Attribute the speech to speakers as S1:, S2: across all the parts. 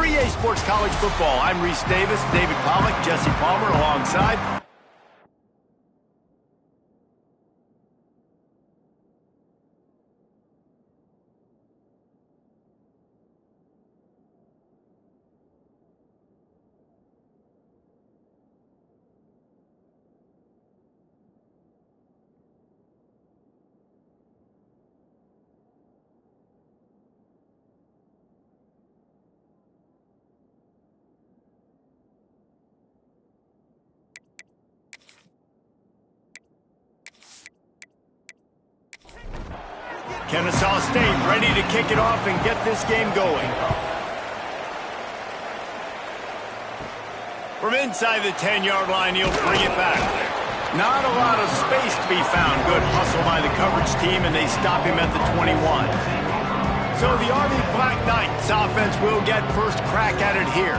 S1: For EA Sports College Football, I'm Reese Davis, David Pollack, Jesse Palmer alongside. Kennesaw State ready to kick it off and get this game going. From inside the 10-yard line, he'll bring it back. Not a lot of space to be found. Good hustle by the coverage team, and they stop him at the 21. So the Army Black Knights offense will get first crack at it here.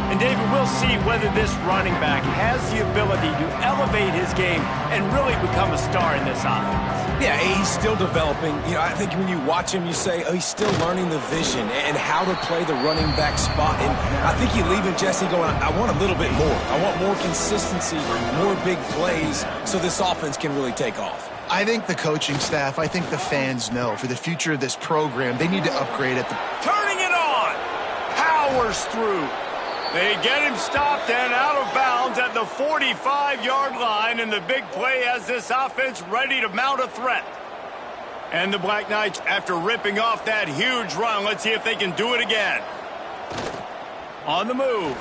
S1: And David, we'll see whether this running back has the ability to elevate his game and really become a star in this offense.
S2: Yeah, he's still developing. You know, I think when you watch him, you say, oh, he's still learning the vision and how to play the running back spot. And I think you're leaving Jesse going, I want a little bit more. I want more consistency, more big plays, so this offense can really take off.
S3: I think the coaching staff, I think the fans know for the future of this program, they need to upgrade at the...
S1: Turning it on! Powers through. They get him stopped and out of bounds at the 45-yard line, and the big play has this offense ready to mount a threat. And the Black Knights, after ripping off that huge run, let's see if they can do it again. On the move.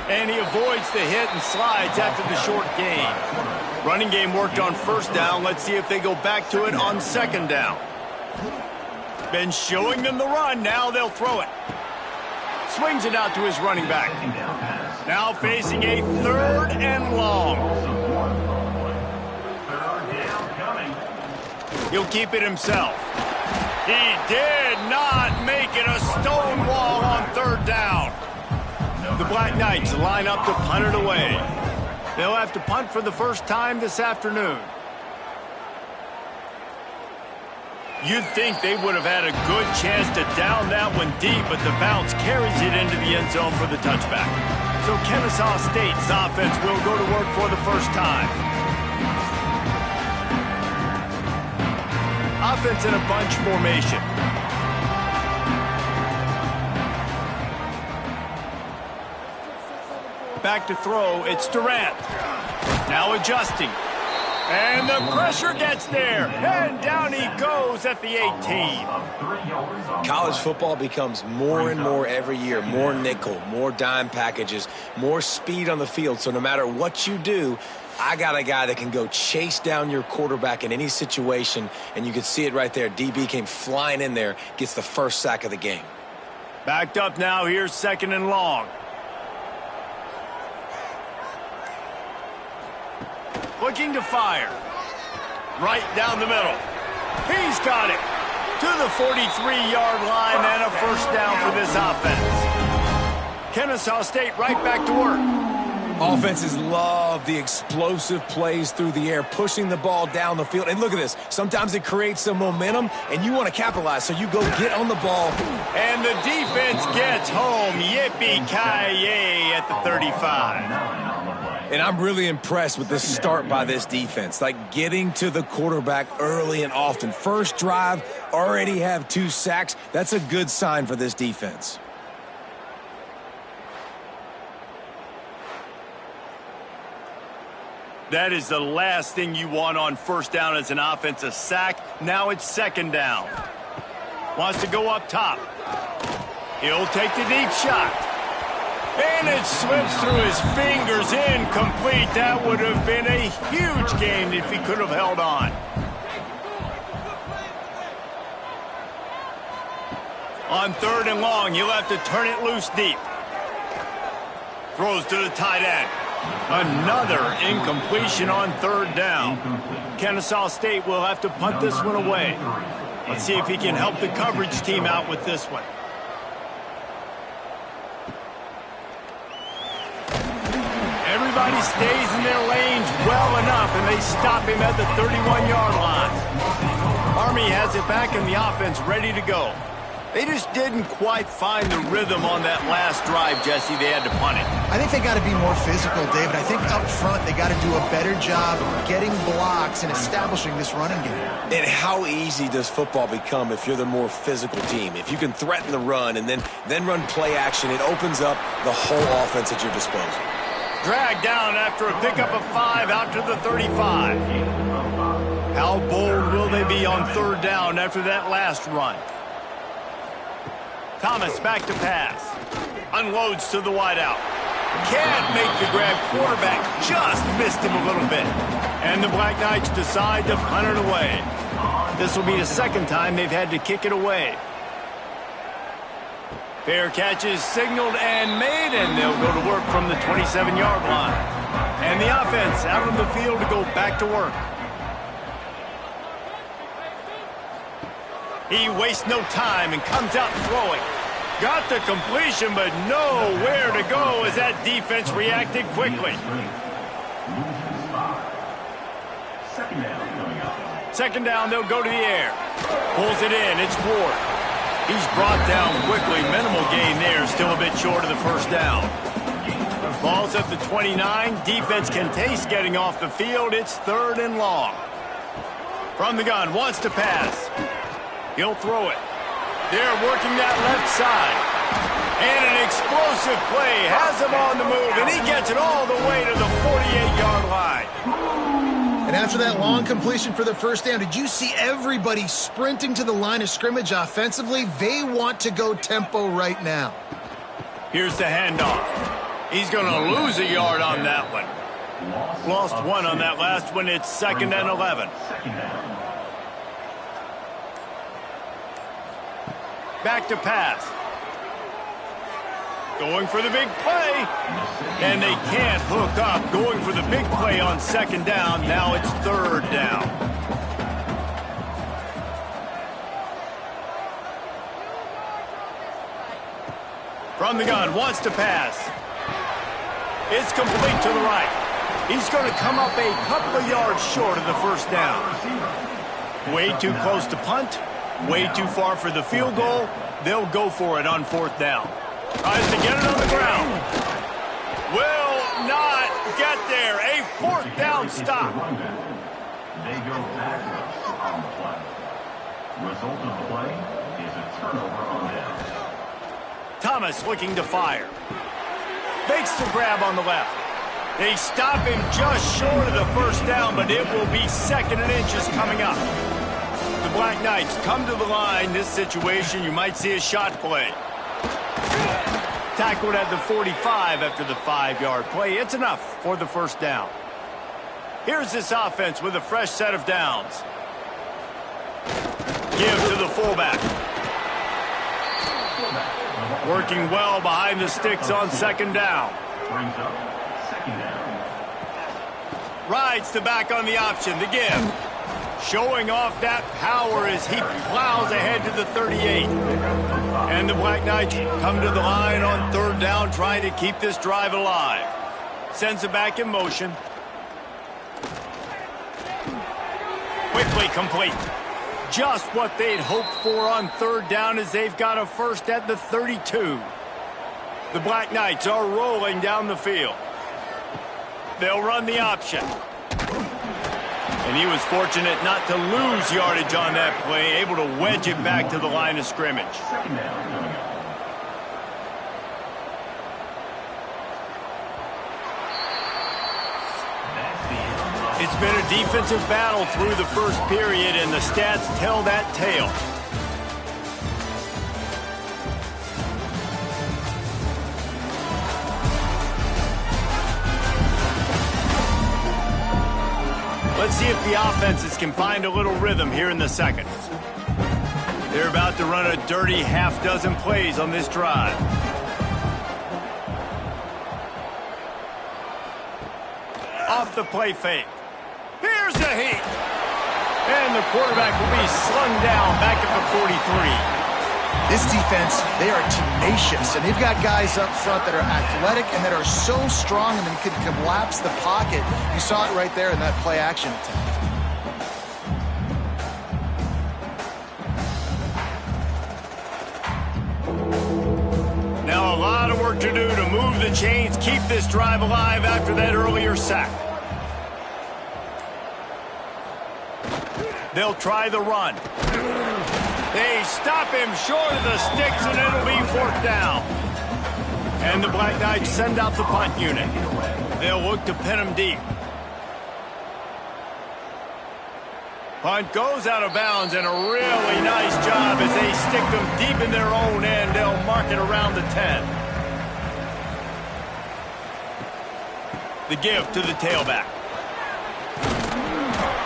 S1: And he avoids the hit and slides after the short gain. Running game worked on first down. Let's see if they go back to it on second down. Been showing them the run. Now they'll throw it. Swings it out to his running back. Now facing a third and long. He'll keep it himself. He did not make it a stone wall on third down. The Black Knights line up to punt it away. They'll have to punt for the first time this afternoon. You'd think they would have had a good chance to down that one deep, but the bounce carries it into the end zone for the touchback. So Kennesaw State's offense will go to work for the first time. Offense in a bunch formation. Back to throw, it's Durant. Now adjusting. And the pressure gets there, and down he goes at the 18.
S2: College football becomes more and more every year, more nickel, more dime packages, more speed on the field. So no matter what you do, I got a guy that can go chase down your quarterback in any situation, and you can see it right there. DB came flying in there, gets the first sack of the game.
S1: Backed up now, here's second and long. Looking to fire. Right down the middle. He's got it. To the 43-yard line and a first down for this offense. Kennesaw State right back to work.
S2: Offenses love the explosive plays through the air, pushing the ball down the field. And look at this. Sometimes it creates some momentum, and you want to capitalize, so you go get on the ball.
S1: And the defense gets home. Yippee-ki-yay at the 35.
S2: And I'm really impressed with the start by this defense, like getting to the quarterback early and often. First drive, already have 2 sacks. That's a good sign for this defense.
S1: That is the last thing you want on first down as an offense, a sack. Now it's second down. Wants to go up top. He'll take the deep shot. And it slips through his fingers, incomplete. That would have been a huge gain if he could have held on. On third and long, he'll have to turn it loose deep. Throws to the tight end. Another incompletion on third down. Kennesaw State will have to punt this one away. Let's see if he can help the coverage team out with this one. Everybody stays in their lanes well enough, and they stop him at the 31-yard line. Army has it back in the offense, ready to go. They just didn't quite find the rhythm on that last drive, Jesse. They had to punt it.
S3: I think they got to be more physical, David. I think up front they got to do a better job of getting blocks and establishing this running game.
S2: And how easy does football become if you're the more physical team? If you can threaten the run and then run play action, it opens up the whole offense at your disposal.
S1: Dragged down after a pickup of 5 out to the 35. How bold will they be on third down after that last run? Thomas back to pass. Unloads to the wideout. Can't make the grab. Quarterback just missed him a little bit. And the Black Knights decide to punt it away. This will be the second time they've had to kick it away. Fair catch is signaled and made, and they'll go to work from the 27-yard line. And the offense out on the field to go back to work. He wastes no time and comes out throwing. Got the completion, but nowhere to go as that defense reacted quickly. Second down, they'll go to the air. Pulls it in, it's Ward. He's brought down quickly. Minimal gain there, still a bit short of the first down. Ball's at the 29. Defense can taste getting off the field. It's third and long. From the gun, wants to pass. He'll throw it. They're working that left side. And an explosive play has him on the move, and he gets it all the way to the 48-yard line.
S3: And after that long completion for the first down, did you see everybody sprinting to the line of scrimmage offensively? They want to go tempo right now.
S1: Here's the handoff. He's going to lose a yard on that one. Lost one on that last one. It's 2nd and 11. Back to pass. Going for the big play. And they can't hook up. Going for the big play on second down. Now it's third down. From the gun, wants to pass. It's complete to the right. He's going to come up a couple of yards short of the first down. Way too close to punt. Way too far for the field goal. They'll go for it on fourth down. Tries to get it on the ground. Will not get there. A fourth down stop.
S4: They go backwards on the play. Result of the play is a turnover on down.
S1: Thomas looking to fire. Makes the grab on the left. They stop him just short of the first down, but it will be 2nd and inches coming up. The Black Knights come to the line. This situation, you might see a shot play. Tackled at the 45 after the 5-yard play. It's enough for the first down. Here's this offense with a fresh set of downs. Give to the fullback. Working well behind the sticks on second down. Rides the back on the option. The give. Showing off that power as he plows ahead to the 38. And the Black Knights come to the line on third down, trying to keep this drive alive. Sends it back in motion. Quickly complete. Just what they'd hoped for on third down as they've got a first at the 32. The Black Knights are rolling down the field. They'll run the option. And he was fortunate not to lose yardage on that play, able to wedge it back to the line of scrimmage. It's been a defensive battle through the first period, and the stats tell that tale. Let's see if the offenses can find a little rhythm here in the second. They're about to run a dirty half-dozen plays on this drive. Off the play fake. Here's the heat. And the quarterback will be slung down back at the 43.
S3: This defense, they are tenacious, and they've got guys up front that are athletic and that are so strong and they can collapse the pocket. You saw it right there in that play action attempt.
S1: work to do to move the chains, keep this drive alive after that earlier sack. They'll try the run. They stop him short of the sticks, and it'll be 4th down. And the Black Knights send out the punt unit. They'll look to pin him deep. Punt goes out of bounds, and a really nice job as they stick them deep in their own end. They'll mark it around the 10. The give to the tailback.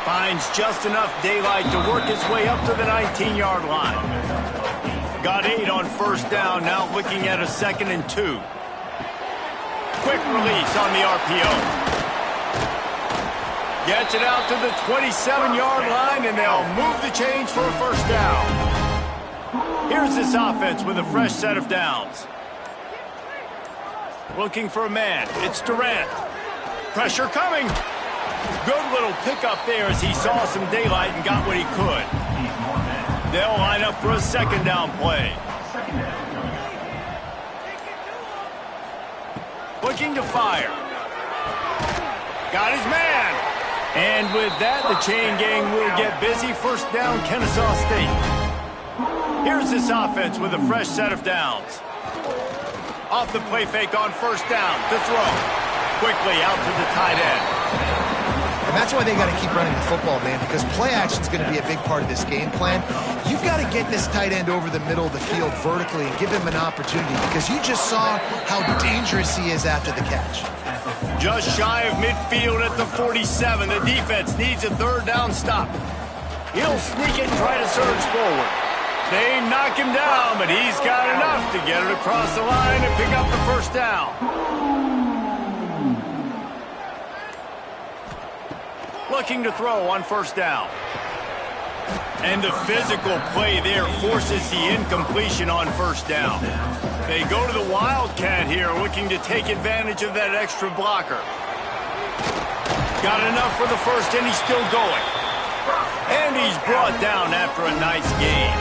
S1: Finds just enough daylight to work his way up to the 19-yard line. Got 8 on 1st down, now looking at a 2nd and 2. Quick release on the RPO. Gets it out to the 27-yard line, and they'll move the chains for a 1st down. Here's this offense with a fresh set of downs. Looking for a man. It's Durant. Pressure coming. Good little pickup there as he saw some daylight and got what he could. They'll line up for a 2nd down play. Looking to fire. Got his man. And with that, the chain gang will get busy. 1st down, Kennesaw State. Here's this offense with a fresh set of downs. Off the play fake on 1st down to throw. Quickly out to the tight end.
S3: And that's why they got to keep running the football, man, because play action is going to be a big part of this game plan. You've got to get this tight end over the middle of the field vertically and give him an opportunity, because you just saw how dangerous he is after the catch.
S1: Just shy of midfield at the 47. The defense needs a 3rd down stop. He'll sneak it and try to surge forward. They knock him down, but he's got enough to get it across the line and pick up the 1st down. Looking to throw on 1st down. And the physical play there forces the incompletion on 1st down. They go to the Wildcat here, looking to take advantage of that extra blocker. Got enough for the 1st, and he's still going. And he's brought down after a nice gain.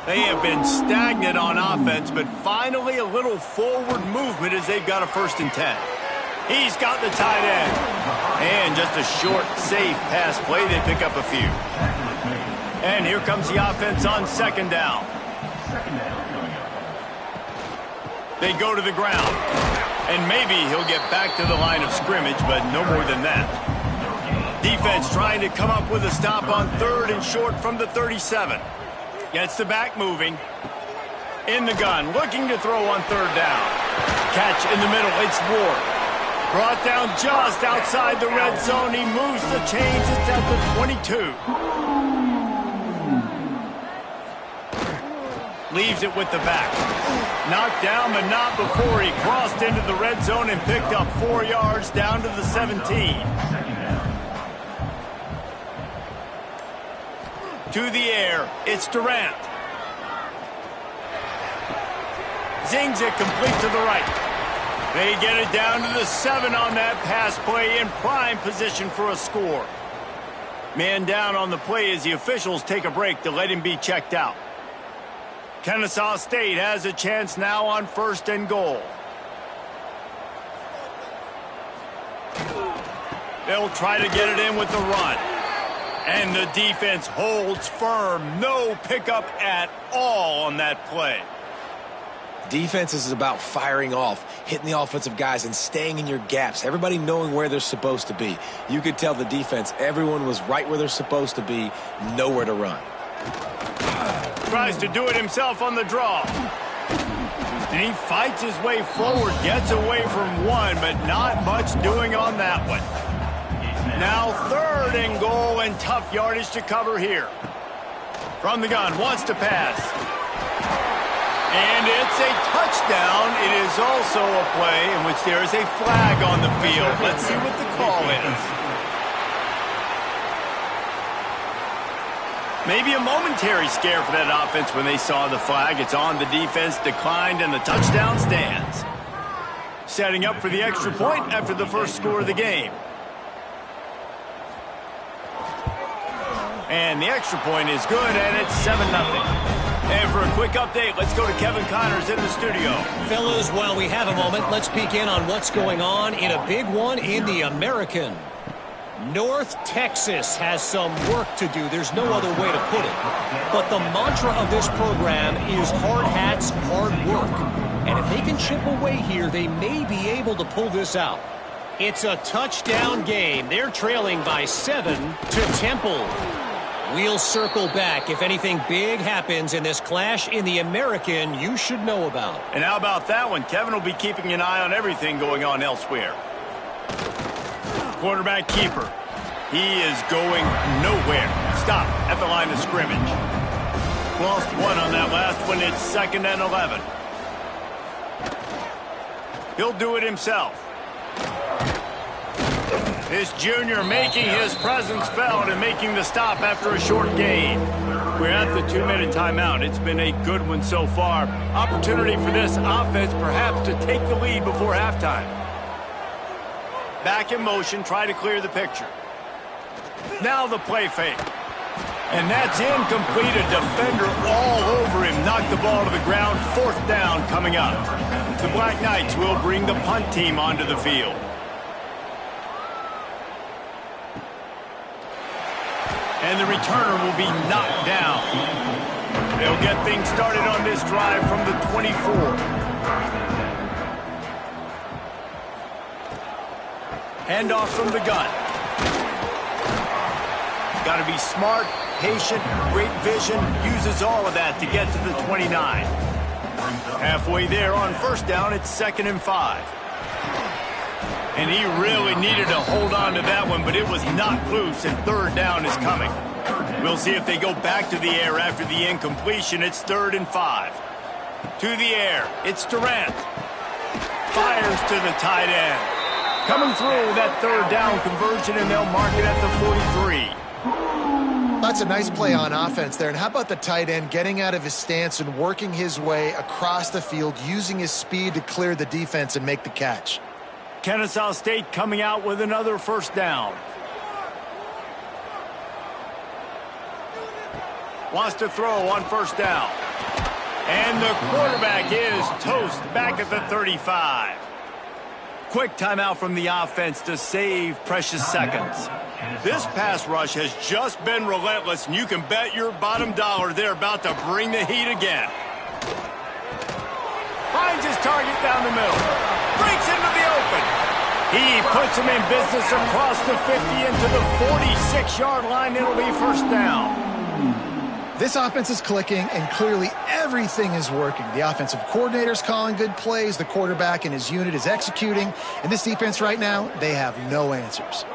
S1: They have been stagnant on offense, but finally a little forward movement as they've got a 1st and 10. He's got the tight end. And just a short, safe pass play. They pick up a few. And here comes the offense on 2nd down. They go to the ground. And maybe he'll get back to the line of scrimmage, but no more than that. Defense trying to come up with a stop on 3rd and short from the 37. Gets the back moving. In the gun, looking to throw on 3rd down. Catch in the middle, it's Ward. Brought down just outside the red zone. He moves the chains. It's at the 22. Leaves it with the back. Knocked down, but not before he crossed into the red zone and picked up 4 yards down to the 17. To the air, it's Durant. Zings it complete to the right. They get it down to the 7 on that pass play, in prime position for a score. Man down on the play as the officials take a break to let him be checked out. Kennesaw State has a chance now on 1st and goal. They'll try to get it in with the run. And the defense holds firm. No pickup at all on that play.
S2: Defense is about firing off, hitting the offensive guys, and staying in your gaps. Everybody knowing where they're supposed to be. You could tell the defense, everyone was right where they're supposed to be, nowhere to run.
S1: Tries to do it himself on the draw. And he fights his way forward, gets away from one, but not much doing on that one. Now 3rd and goal, and tough yardage to cover here. From the gun, wants to pass. And it's a touchdown. It is also a play in which there is a flag on the field. Let's see what the call is. Maybe a momentary scare for that offense when they saw the flag. It's on, the defense declined, and the touchdown stands. Setting up for the extra point after the first score of the game. And the extra point is good, and it's 7-0. And for a quick update, let's go to Kevin Connors in the studio.
S5: Fellas, while we have a moment, let's peek in on what's going on in a big one in the American. North Texas has some work to do. There's no other way to put it. But the mantra of this program is hard hats, hard work. And if they can chip away here, they may be able to pull this out. It's a touchdown game. They're trailing by 7 to Temple. We'll circle back if anything big happens in this clash in the American you should know about.
S1: And how about that one? Kevin will be keeping an eye on everything going on elsewhere. Quarterback keeper. He is going nowhere. Stop at the line of scrimmage. Lost one on that last one. It's 2nd and 11. He'll do it himself. This junior making his presence felt and making the stop after a short gain. We're at the 2-minute timeout. It's been a good one so far. Opportunity for this offense perhaps to take the lead before halftime. Back in motion, try to clear the picture. Now the play fake. And that's incomplete. A defender all over him. Knocked the ball to the ground. 4th down coming up. The Black Knights will bring the punt team onto the field. And the returner will be knocked down. They'll get things started on this drive from the 24. Handoff from the gun. Got to be smart, patient, great vision. Uses all of that to get to the 29. Halfway there on 1st down, it's 2nd and 5. And he really needed to hold on to that one, but it was knocked loose, and 3rd down is coming. We'll see if they go back to the air after the incompletion. It's 3rd and 5. To the air, it's Durant. Fires to the tight end. Coming through that 3rd down conversion, and they'll mark it at the 43.
S3: That's a nice play on offense there. And how about the tight end getting out of his stance and working his way across the field, using his speed to clear the defense and make the catch.
S1: Kennesaw State coming out with another 1st down. Wants to throw on 1st down. And the quarterback is toast back at the 35. Quick timeout from the offense to save precious seconds. This pass rush has just been relentless, and you can bet your bottom dollar they're about to bring the heat again. Finds his target down the middle. Breaks into the open. He puts him in business across the 50 into the 46-yard line. It'll be 1st down.
S3: This offense is clicking, and clearly everything is working. The offensive coordinator's calling good plays. The quarterback and his unit is executing. And this defense right now, they have no answers.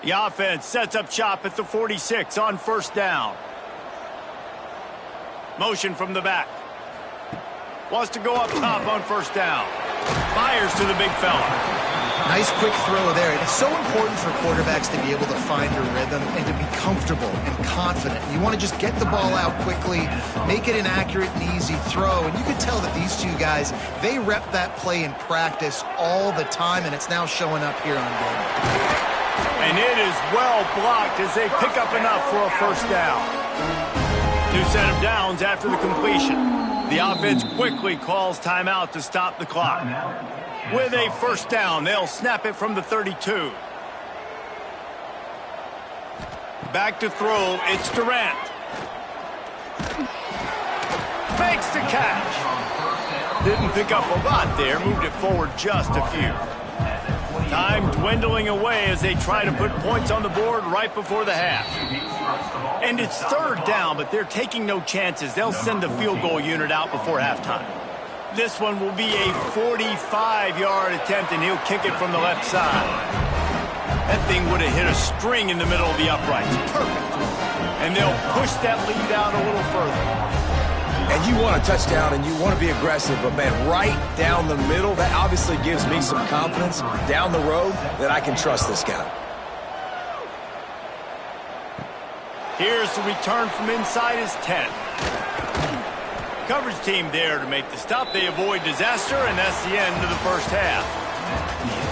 S1: The offense sets up shop at the 46 on 1st down. Motion from the back. Wants to go up top on 1st down. Fires to the big fella.
S3: Nice quick throw there. It's so important for quarterbacks to be able to find their rhythm and to be comfortable and confident. You want to just get the ball out quickly, make it an accurate and easy throw. And you can tell that these two guys, they rep that play in practice all the time, and it's now showing up here on game.
S1: And it is well blocked as they pick up enough for a 1st down. 2 set of downs after the completion. The offense quickly calls timeout to stop the clock. With a 1st down, they'll snap it from the 32. Back to throw, it's Durant. Makes the catch. Didn't pick up a lot there, moved it forward just a few. Time dwindling away as they try to put points on the board right before the half. And it's 3rd down, but they're taking no chances. They'll send the field goal unit out before halftime. This one will be a 45-yard attempt, and he'll kick it from the left side. That thing would have hit a string in the middle of the uprights. Perfect. And they'll push that lead out a little further.
S2: And you want a touchdown and you want to be aggressive, but man, right down the middle, that obviously gives me some confidence down the road that I can trust this guy.
S1: Here's the return from inside his 10. Coverage team there to make the stop. They avoid disaster, and that's the end of the first half.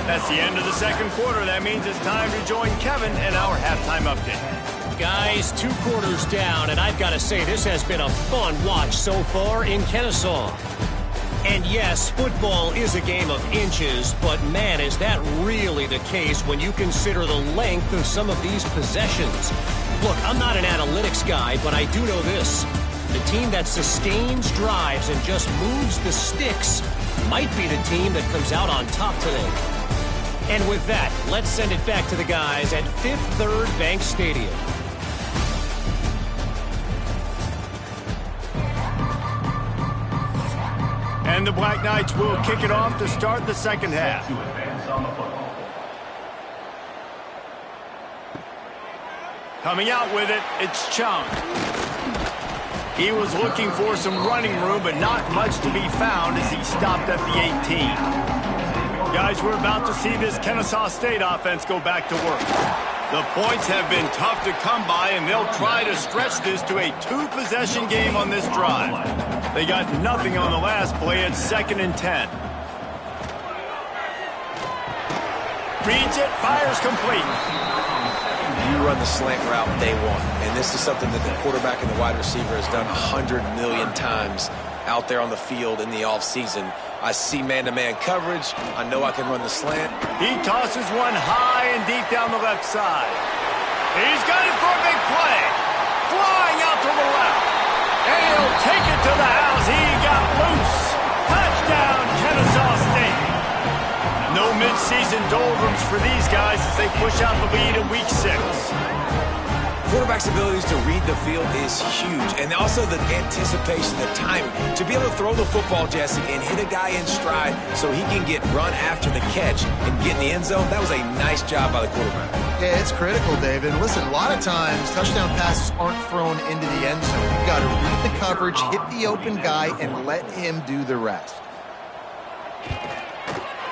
S1: That's the end of the second quarter. That means it's time to join Kevin and our halftime update.
S5: Guys, 2 quarters down, and I've got to say this has been a fun watch so far in Kennesaw. And yes, football is a game of inches, but man, is that really the case when you consider the length of some of these possessions. Look, I'm not an analytics guy, but I do know this. The team that sustains drives and just moves the sticks might be the team that comes out on top today. And with that, let's send it back to the guys at Fifth Third Bank Stadium.
S1: And the Black Knights will kick it off to start the second half. Coming out with it, it's Chung. He was looking for some running room, but not much to be found as he stopped at the 18. Guys, we're about to see this Kennesaw State offense go back to work. The points have been tough to come by, and they'll try to stretch this to a 2-possession game on this drive. They got nothing on the last play at 2nd and 10. Reads it, fires complete.
S2: You run the slant route day one, and this is something that the quarterback and the wide receiver has done 100 million times out there on the field in the offseason. I see man-to-man coverage. I know I can run the slant.
S1: He tosses one high and deep down the left side. He's got it for a big play. Flying out to the left. And he'll take it to the house. He got loose. Touchdown, Kennesaw State. No mid-season doldrums for these guys as they push out the lead in week 6.
S2: Quarterback's abilities to read the field is huge, and also the anticipation, the timing. To be able to throw the football, Jesse, and hit a guy in stride so he can get run after the catch and get in the end zone, that was a nice job by the quarterback.
S3: Yeah, it's critical, David. Listen, a lot of times, touchdown passes aren't thrown into the end zone. You've got to read the coverage, hit the open guy, and let him do the rest.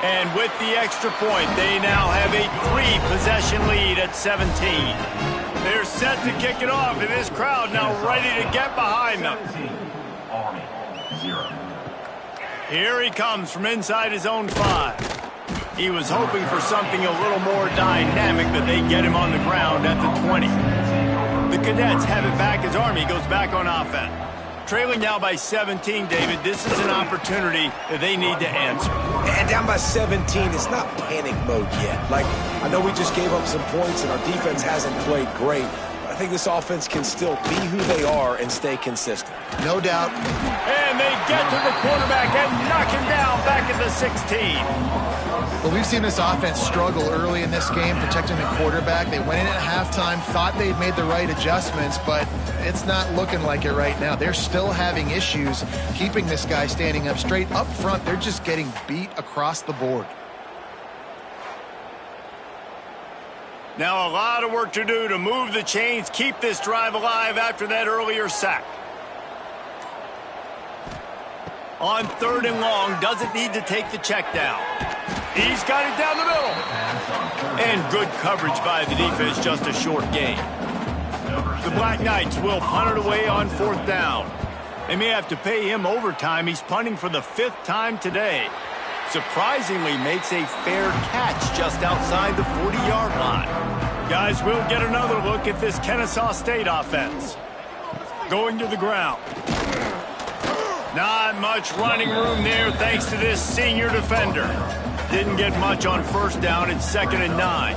S1: And with the extra point, they now have a 3-possession lead at 17. They're set to kick it off, and this crowd now ready to get behind them.
S4: Army, 0.
S1: Here he comes from inside his own 5. He was hoping for something a little more dynamic, but they get him on the ground at the 20. The Cadets have it back as Army goes back on offense. Trailing now by 17, David, this is an opportunity that they need to answer.
S2: And down by 17, it's not panic mode yet. Like, I know we just gave up some points and our defense hasn't played great, but I think this offense can still be who they are and stay consistent.
S3: No doubt.
S1: And they get to the quarterback and knock him down back at the 16.
S3: Well, we've seen this offense struggle early in this game, protecting the quarterback. They went in at halftime, thought they'd made the right adjustments, but it's not looking like it right now. They're still having issues keeping this guy standing up straight. Up front, they're just getting beat across the board.
S1: Now a lot of work to do to move the chains, keep this drive alive after that earlier sack. On 3rd and long, doesn't need to take the check down. He's got it down the middle. And good coverage by the defense, just a short gain. The Black Knights will punt it away on 4th down. They may have to pay him overtime. He's punting for the 5th time today. Surprisingly makes a fair catch just outside the 40-yard line. Guys, we'll get another look at this Kennesaw State offense. Going to the ground. Not much running room there thanks to this senior defender. Didn't get much on 1st down. It's 2nd and 9.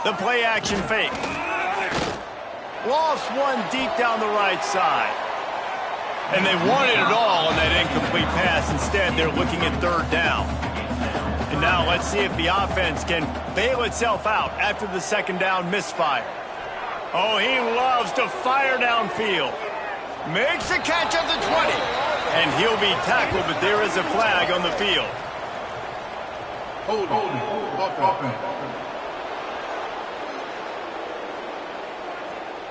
S1: The play action fake. Lost one deep down the right side. And they wanted it all on that incomplete pass. Instead, they're looking at 3rd down. And now let's see if the offense can bail itself out after the 2nd down misfire. Oh, he loves to fire downfield. Makes a catch at the 20. And he'll be tackled, but there is a flag on the field.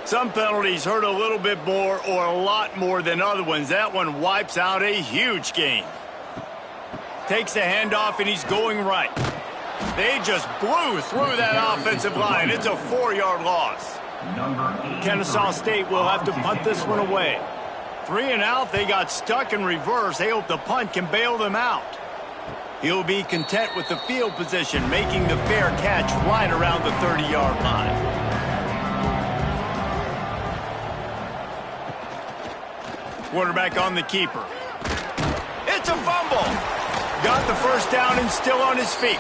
S1: Some penalties hurt a little bit more or a lot more than other ones. That one wipes out a huge game. Takes the handoff, and he's going right. They just blew through that offensive line. It's a 4-yard loss.
S4: Number 8.
S1: Kennesaw State will have to punt this one away. 3 and out, they got stuck in reverse. They hope the punt can bail them out. He'll be content with the field position, making the fair catch right around the 30-yard line. Quarterback on the keeper. It's a fumble. Got the first down and still on his feet.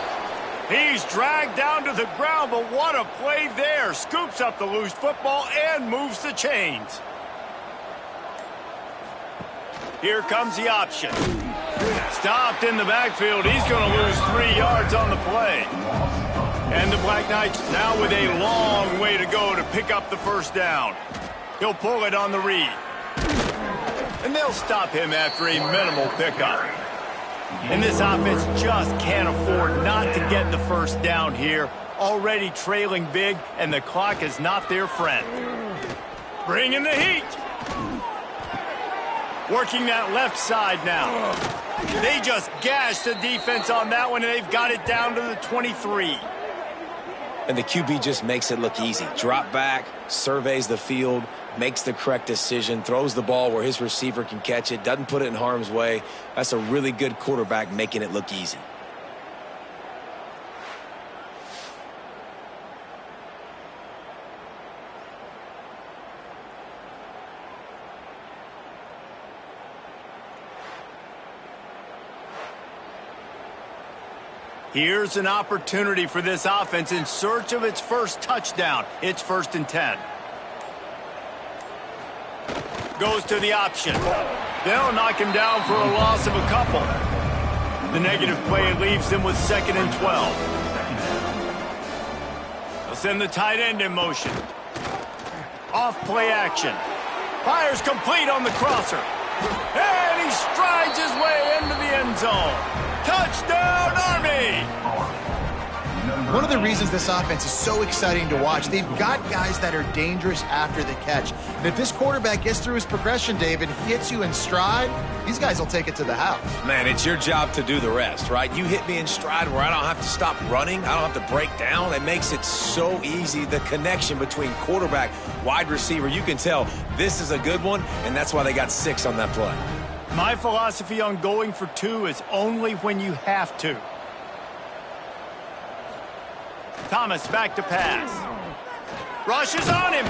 S1: He's dragged down to the ground, but what a play there. Scoops up the loose football and moves the chains. Here comes the option. Stopped in the backfield. He's going to lose 3 yards on the play. And the Black Knights now with a long way to go to pick up the first down. He'll pull it on the read. And they'll stop him after a minimal pickup. And this offense just can't afford not to get the first down here. Already trailing big, and the clock is not their friend. Bringing the heat. Working that left side now. They just gashed the defense on that one, and they've got it down to the 23.
S2: And the QB just makes it look easy. Drop back, surveys the field, makes the correct decision, throws the ball where his receiver can catch it, doesn't put it in harm's way. That's a really good quarterback making it look easy.
S1: Here's an opportunity for this offense in search of its first touchdown. It's 1st and 10. Goes to the option. They'll knock him down for a loss of a couple. The negative play leaves them with 2nd and 12. They'll send the tight end in motion. Off play action. Fires complete on the crosser. And he strides his way into the end zone. Touchdown, Army!
S3: One of the reasons this offense is so exciting to watch, they've got guys that are dangerous after the catch. And if this quarterback gets through his progression, David, he hits you in stride, these guys will take it to the house.
S2: Man, it's your job to do the rest, right? You hit me in stride where I don't have to stop running. I don't have to break down. It makes it so easy. The connection between quarterback, wide receiver, you can tell this is a good one, and that's why they got 6 on that play.
S1: My philosophy on going for 2 is only when you have to. Thomas back to pass. Rushes on him.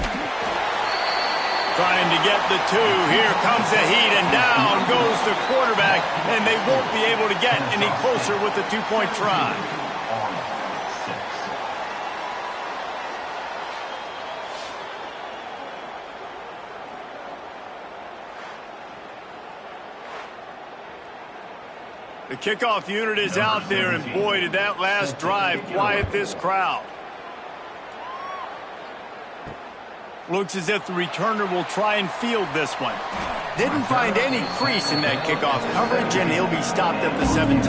S1: Trying to get the 2. Here comes the heat, and down goes the quarterback, and they won't be able to get any closer with the 2-point try. The kickoff unit is out there, and boy, did that last drive quiet this crowd. Looks as if the returner will try and field this one. Didn't find any crease in that kickoff coverage, and he'll be stopped at the 17.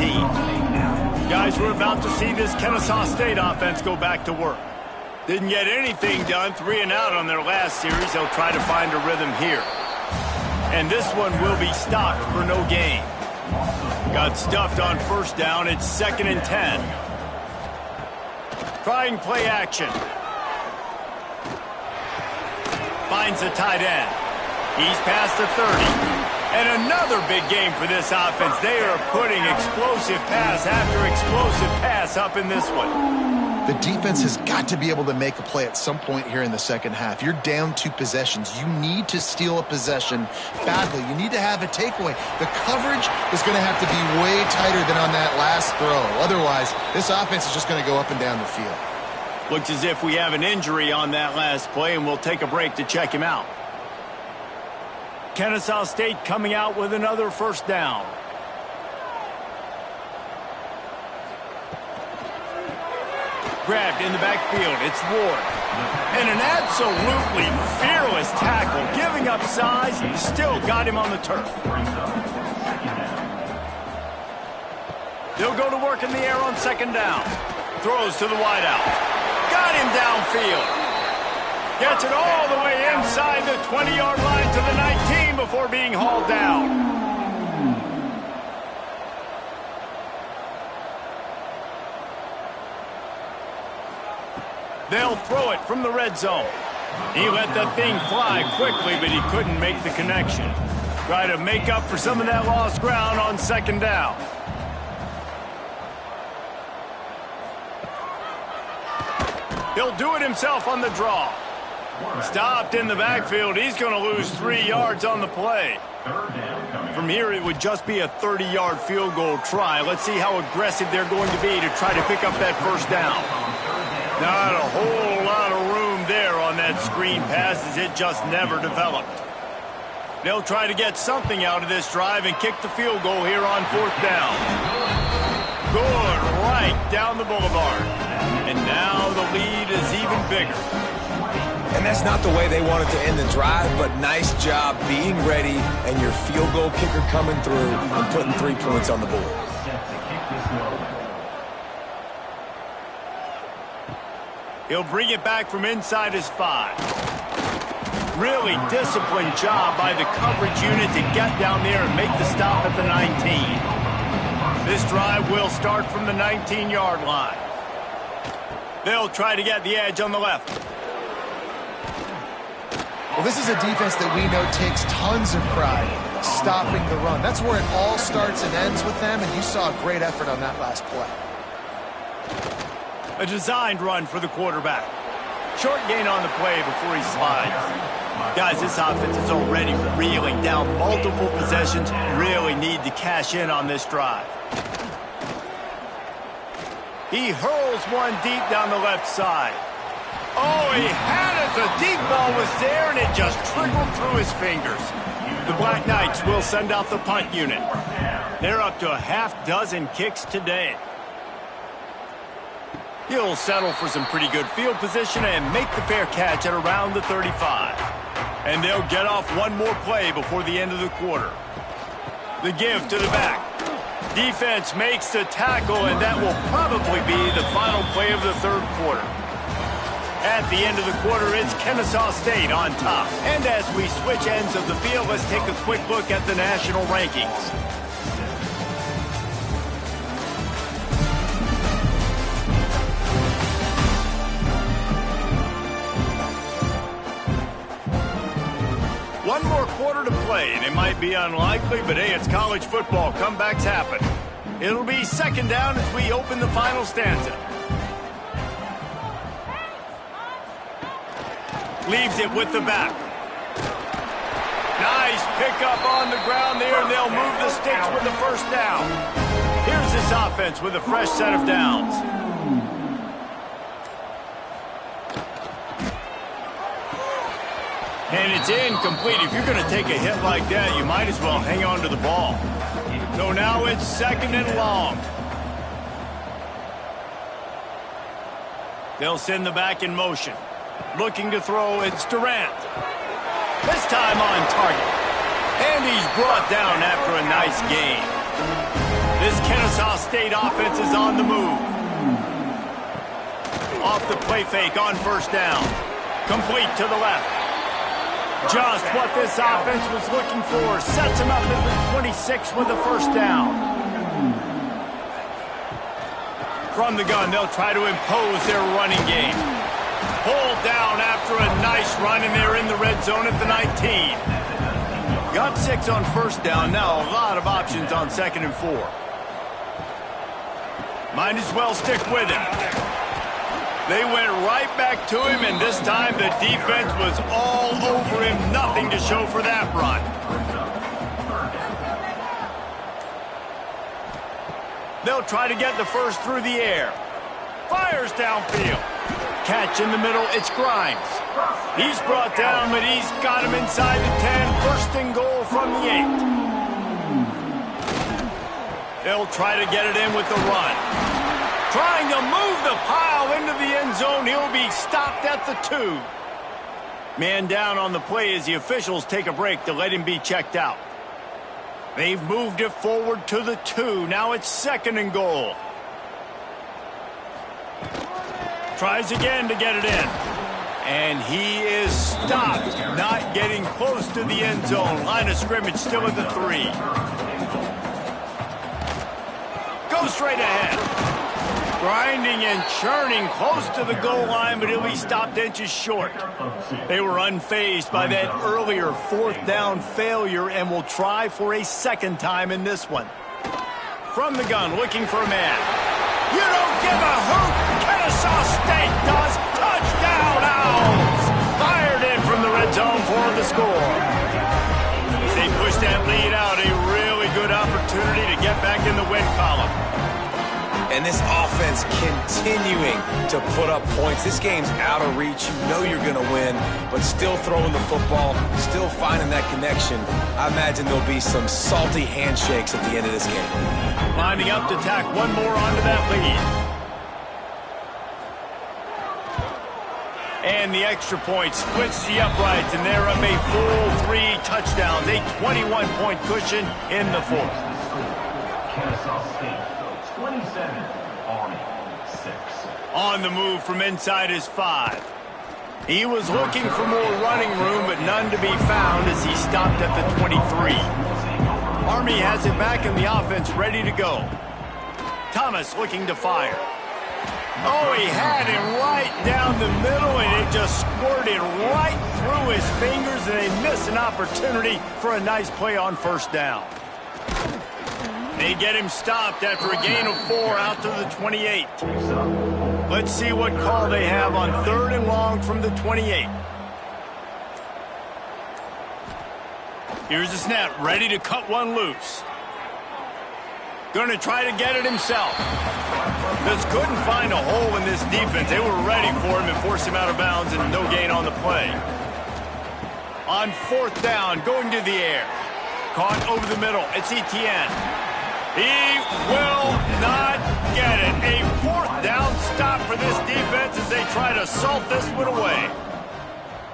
S1: Guys, we're about to see this Kennesaw State offense go back to work. Didn't get anything done, 3 and out on their last series. They'll try to find a rhythm here. And this one will be stopped for no gain. Got stuffed on first down. It's 2nd and 10. Trying play action. Finds the tight end. He's past the 30. And another big game for this offense. They are putting explosive pass after explosive pass up in this one.
S3: The defense has got to be able to make a play at some point here in the second half. You're down 2 possessions. You need to steal a possession badly. You need to have a takeaway. The coverage is going to have to be way tighter than on that last throw. Otherwise, this offense is just going to go up and down the field.
S1: Looks as if we have an injury on that last play, and we'll take a break to check him out. Kennesaw State coming out with another first down. Grabbed in the backfield. It's Ward. And an absolutely fearless tackle. Giving up size, still got him on the turf. They'll go to work in the air on 2nd down. Throws to the wideout. Got him downfield. Gets it all the way inside the 20-yard line to the 19 before being hauled down. They'll throw it from the red zone. He let that thing fly quickly, but he couldn't make the connection. Try to make up for some of that lost ground on second down. He'll do it himself on the draw. Stopped in the backfield. He's going to lose 3 yards on the play. From here, it would just be a 30-yard field goal try. Let's see how aggressive they're going to be to try to pick up that first down. Not a whole lot of room there on that screen pass as it just never developed. They'll try to get something out of this drive and kick the field goal here on fourth down. Good, right down the boulevard. And now the lead is even bigger.
S2: And that's not the way they wanted to end the drive, but nice job being ready and your field goal kicker coming through and putting 3 points on the board.
S1: He'll bring it back from inside his 5. Really disciplined job by the coverage unit to get down there and make the stop at the 19. This drive will start from the 19-yard line. They'll try to get the edge on the left.
S3: Well, this is a defense that we know takes tons of pride stopping the run. That's where it all starts and ends with them, and you saw a great effort on that last play.
S1: A designed run for the quarterback. Short gain on the play before he slides. Guys, this offense is already reeling down multiple possessions. Really need to cash in on this drive. He hurls one deep down the left side. Oh, he had it. The deep ball was there, and it just trickled through his fingers. The Black Knights will send out the punt unit. They're up to a half-dozen kicks today. He'll settle for some pretty good field position and make the fair catch at around the 35. And they'll get off one more play before the end of the quarter. The give to the back. Defense makes the tackle, and that will probably be the final play of the third quarter. At the end of the quarter, it's Kennesaw State on top. And as we switch ends of the field, let's take a quick look at the national rankings. One more quarter to play, and it might be unlikely, but hey, it's college football. Comebacks happen. It'll be second down as we open the final stanza. Leaves it with the back. Nice pickup on the ground there, and they'll move the sticks with the first down. Here's this offense with a fresh set of downs. And it's incomplete. If you're going to take a hit like that, you might as well hang on to the ball. So now it's second and long. They'll send the back in motion. Looking to throw, it's Durant. This time on target. And he's brought down after a nice gain. This Kennesaw State offense is on the move. Off the play fake on first down. Complete to the left. Just what this offense was looking for. Sets him up at the 26 with the first down. From the gun, they'll try to impose their running game. Pulled down after a nice run, and they're in the red zone at the 19. Got 6 on first down. Now a lot of options on second and 4. Might as well stick with him. They went right back to him, and this time the defense was all over him. Nothing to show for that run. They'll try to get the first through the air. Fires downfield. Catch in the middle, it's Grimes. He's brought down, but he's got him inside the 10. First and goal from the 8. They'll try to get it in with the run. Trying to move the pile into the end zone. He'll be stopped at the 2. Man down on the play as the officials take a break to let him be checked out. They've moved it forward to the 2. Now it's second and goal. Tries again to get it in. And he is stopped, not getting close to the end zone. Line of scrimmage still at the 3. Go straight ahead. Grinding and churning close to the goal line, but he'll be stopped inches short. They were unfazed by that earlier fourth down failure and will try for a second time in this one. From the gun, looking for a man. You don't give a hoot! Kennesaw State does! Touchdown, Owls! Fired in from the red zone for the score. They push that lead out, a really good opportunity to get back in the win column.
S2: And this offense continuing to put up points. This game's out of reach. You know you're going to win, but still throwing the football, still finding that connection. I imagine there'll be some salty handshakes at the end of this game.
S1: Lining up to tack one more onto that lead. And the extra point splits the uprights, and they're up a full 3 touchdowns, a 21-point cushion in the fourth.
S4: Kennesaw State, 27, Army, 6.
S1: On the move from inside his 5. He was looking for more running room, but none to be found as he stopped at the 23. Army has it back in the offense, ready to go. Thomas looking to fire. Oh, he had him right down the middle, and it just squirted right through his fingers, and they miss an opportunity for a nice play on first down. They get him stopped after a gain of 4 out to the 28. Let's see what call they have on 3rd and long from the 28. Here's the snap, ready to cut one loose. Going to try to get it himself. Just couldn't find a hole in this defense. They were ready for him and forced him out of bounds, and no gain on the play. On 4th down, going to the air. Caught over the middle. It's Etienne. He will not get it. A 4th down stop for this defense as they try to salt this one away.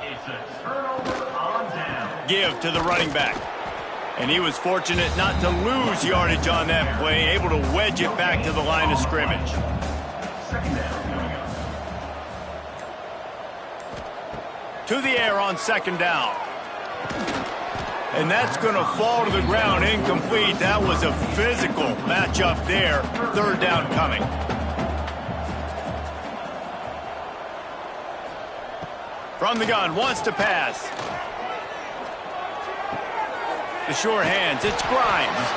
S4: It's a turnover on down.
S1: Give to the running back. And he was fortunate not to lose yardage on that play, able to wedge it back to the line of scrimmage.
S4: Second down coming up.
S1: To the air on 2nd down. And that's going to fall to the ground, incomplete. That was a physical matchup there. 3rd down coming. From the gun, wants to pass. The sure hands, it's Grimes.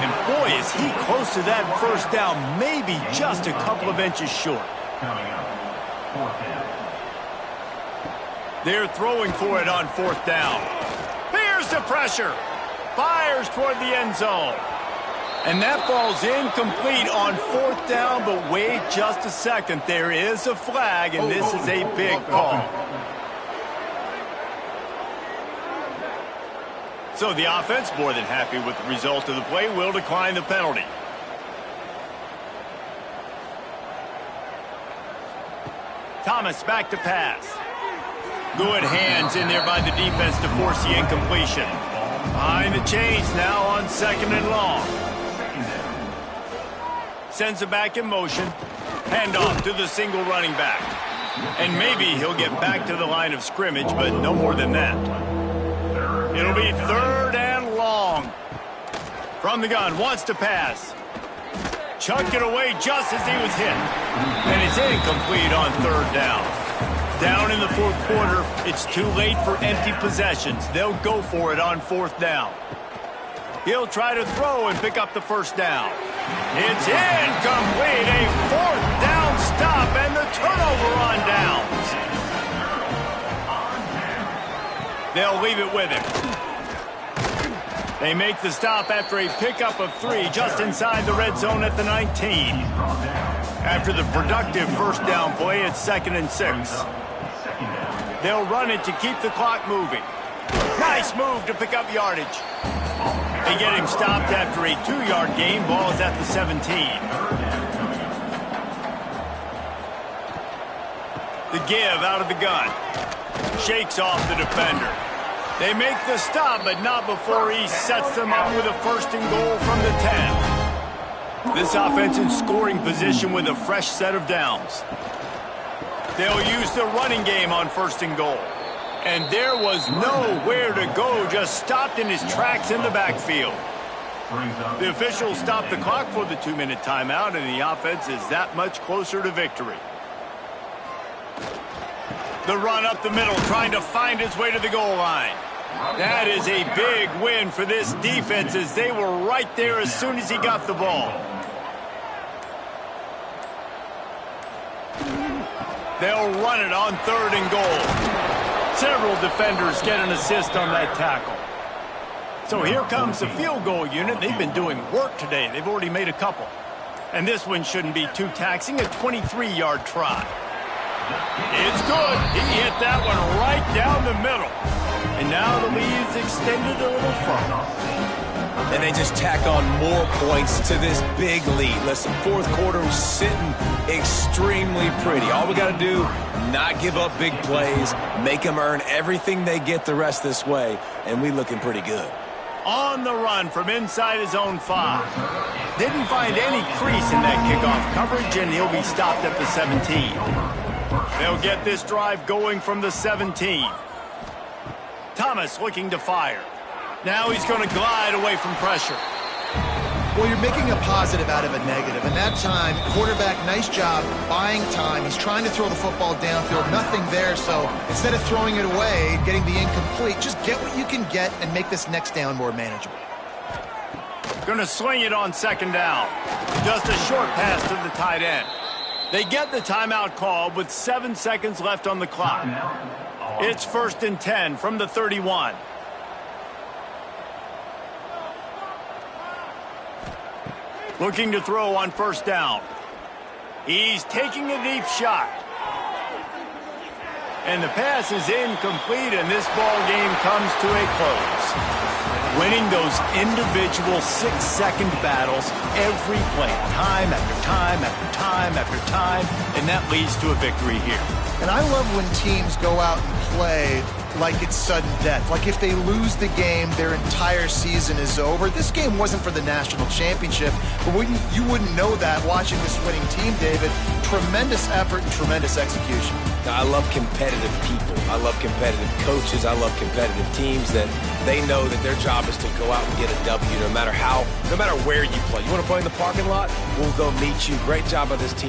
S1: And boy, is he close to that first down, maybe just a couple of inches short.
S4: Coming up, 4th down.
S1: They're throwing for it on 4th down. Here's the pressure. Fires toward the end zone. And that falls incomplete on 4th down, but wait just a second. There is a flag, and this is a big call. So the offense, more than happy with the result of the play, will decline the penalty. Thomas back to pass. Good hands in there by the defense to force the incompletion. Behind the chains now on 2nd and long. Sends it back in motion. Handoff to the single running back. And maybe he'll get back to the line of scrimmage, but no more than that. It'll be 3rd and long. From the gun, wants to pass. Chucked it away just as he was hit. And it's incomplete on 3rd down. Down in the 4th quarter, it's too late for empty possessions. They'll go for it on 4th down. He'll try to throw and pick up the first down. It's incomplete. A 4th down stop and the turnover on downs. They'll leave it with him. They make the stop after a pickup of 3 just inside the red zone at the 19. After the productive first down play, it's 2nd and 6. They'll run it to keep the clock moving. Nice move to pick up yardage. They get him stopped after a 2-yard gain. Ball is at the 17. The give out of the gun. Shakes off the defender. They make the stop, but not before he sets them up with a 1st and goal from the 10. This offense in scoring position with a fresh set of downs. They'll use the running game on 1st and goal. And there was nowhere to go, just stopped in his tracks in the backfield. The officials stopped the clock for the 2-minute timeout, and the offense is that much closer to victory. The run up the middle, trying to find his way to the goal line. That is a big win for this defense, as they were right there as soon as he got the ball. They'll run it on 3rd and goal. Several defenders get an assist on that tackle. So here comes the field goal unit. They've been doing work today. They've already made a couple. And this one shouldn't be too taxing, a 23-yard try. It's good. He hit that one right down the middle. And now the lead's extended a little further.
S2: And they just tack on more points to this big lead. Listen, 4th quarter was sitting extremely pretty. All we got to do, not give up big plays, make them earn everything they get the rest this way, and we looking pretty good.
S1: On the run from inside his own 5. Didn't find any crease in that kickoff coverage, and he'll be stopped at the 17. They'll get this drive going from the 17. Thomas looking to fire. Now he's going to glide away from pressure.
S3: Well, you're making a positive out of a negative. And that time, quarterback, nice job buying time. He's trying to throw the football downfield. Nothing there, so instead of throwing it away, getting the incomplete, just get what you can get and make this next down more manageable.
S1: Going to sling it on 2nd down. Just a short pass to the tight end. They get the timeout called with 7 seconds left on the clock. It's 1st and 10 from the 31. Looking to throw on 1st down. He's taking a deep shot. And the pass is incomplete, and this ball game comes to a close. Winning those individual 6-second battles every play, time after time after time after time, and that leads to a victory here.
S3: And I love when teams go out and play like it's sudden death. Like if they lose the game, their entire season is over. This game wasn't for the national championship, but you wouldn't know that watching this winning team, David. Tremendous effort and tremendous execution.
S2: I love competitive people. I love competitive coaches. I love competitive teams that they know that their job is to go out and get a W no matter where you play. You want to play in the parking lot? We'll go meet you. Great job by this team.